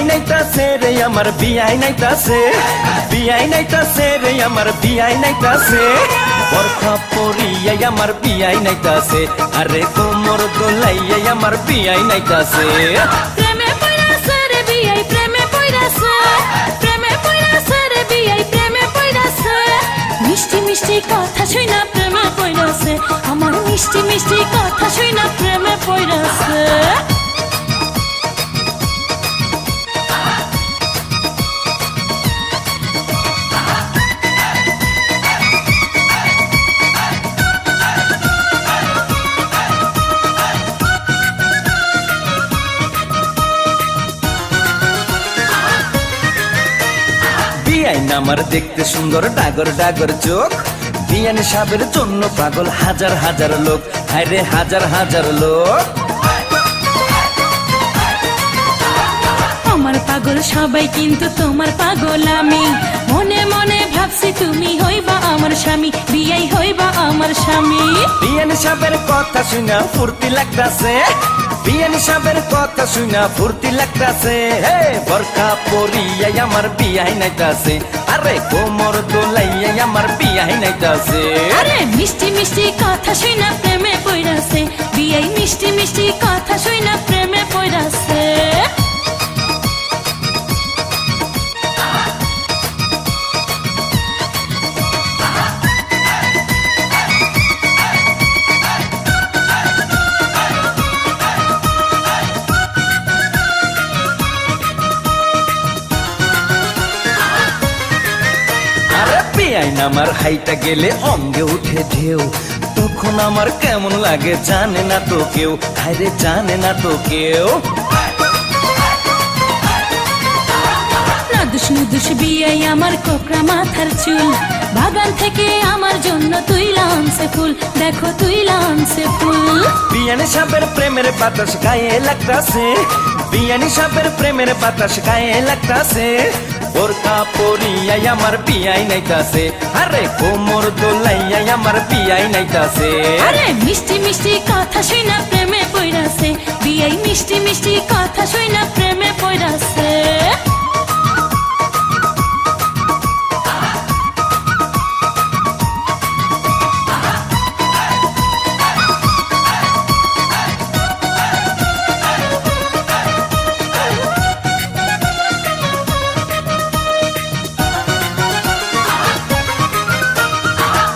বিয়াই নাইতাছে রে আমার বিয়াই নাইতাছে, বিয়াই নাইতাছে রে আমার বিয়াই নাইতাছে, বরখা পরিয়াই আমার বিয়াই নাইতাছে, আরে কোমর দোলাইয়াই আমার বিয়াই নাইতাছে। প্রেমে পইরাছে রে বিয়াই প্রেমে পইরাছে, প্রেমে পইরাছে রে বিয়াই প্রেমে পইরাছে, মিষ্টি মিষ্টি কথা শুইনা প্রেমে পইরাছে, আমার মিষ্টি মিষ্টি কথা শুইনা প্রেমে পইরাছে। বিয়াইন আমার দেখতে সুন্দর ডাগর ডাগর চোখ, বিয়ান সাহেবের জন্য পাগল হাজার হাজার লোক, হায় রে হাজার হাজার লোক। আমার পাগল সবাই কিন্তু তোমার পাগল আমি, মনে মনে ভাবছি তুমি হইবা আমার স্বামী, বিয়াই হইবা আমার স্বামী। বিয়ান সাহেবের কথা শুনা ফুর্তি লাগতাছে, বিয়ান সাহেবের কথা শুনা ফুর্তি লাগতাছে, হে বরখা পরিয়াই আমার বিয়াই নাইতাছে, আরে কোমর দোলাইয়াই আমার বিয়াই নাইতাছে। আরে মিষ্টি মিষ্টি কথা শুইনা প্রেমে পইরাছে, বিয়াই মিষ্টি মিষ্টি কথা শুইনা প্রেমে পইরাছে। বিয়াইন আমার হাইটা গেলে অঙ্গে উঠে ঢেউ, তখন আমার কেমন লাগে জানে না তো কেউ, হায়রে জানে না তো কেউ। নাদুস নুদুস বিয়াই আমার কোকড়া মাথার চুল, বাগান থেকে আমার জন্য তুইলা আনছে ফুল, দেখো তুইলা আনছে ফুল। বিয়ানি সাহেবের প্রেমের বাতাস গায়ে লাগতাছে, বিয়ানি সাহেবের প্রেমের বাতাস গায়ে লাগতাছে, বোরকা পরিয়াই আমার বিয়াই নাইতাছে, আরে কোমর দোলাইয়াই আমার বিয়াই নাইতাছে। আরে মিষ্টি মিষ্টি কথা শুইনা প্রেমে পইরাছে, বিয়াই মিষ্টি মিষ্টি কথা শুইনা প্রেমে পইরাছে।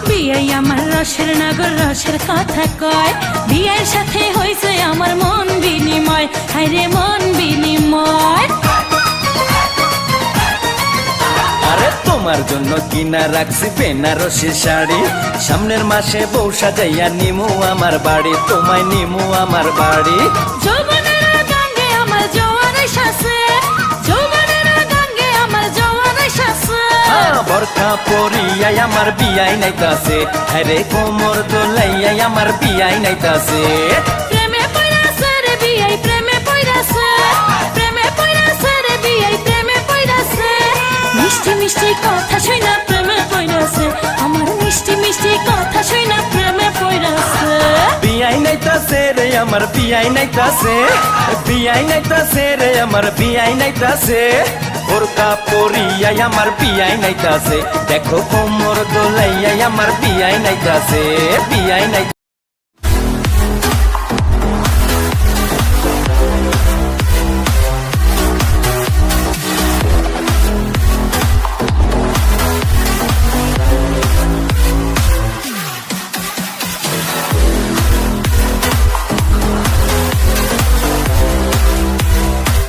বিয়াই আমার রসের নগর রসের কথা কয়, বিয়ের সাথে হইছে আমার মন বিনিময়, হায়রে মন বিনিময়। আরে তোমার জন্য কিনা রাখছি বেনারসি শাড়ি, সামনের মাসে বউ সাজাইয়া নিমু আমার বাড়ি, তোমায় নিমু আমার বাড়ি। যৌবনের গাঙ্গে আমার জোয়ার এসেছে, যৌবনের গাঙ্গে আমার জোয়ার এসেছে। বরখা পরিয়াই আমার বিয়াই নাইতাছে, আরে কোমর দোলাইয়াই আমার বিয়াই নাইতাছে। প্রেমে পইরাছে রে বিয়াই প্রেমে পইরাছে, প্রেমে পইরাছে রে বিয়াই প্রেমে পইরাছে, মিষ্টি মিষ্টি কথা শুইনা প্রেমে পইরাছে, আমার মিষ্টি মিষ্টি কথা শুইনা প্রেমে পইরাছে। বিয়াই নাইতাছে রে আমার বিয়াই নাইতাছে, বিয়াই নাইতাছে রে আমার বিয়াই নাইতাছে, বোরকা পরিয়াই আমার বিয়াই নাইতাছে, দেখো কোমর দোলাইয়াই আমার বিয়াই নাইতাছে, বিয়াই নাই।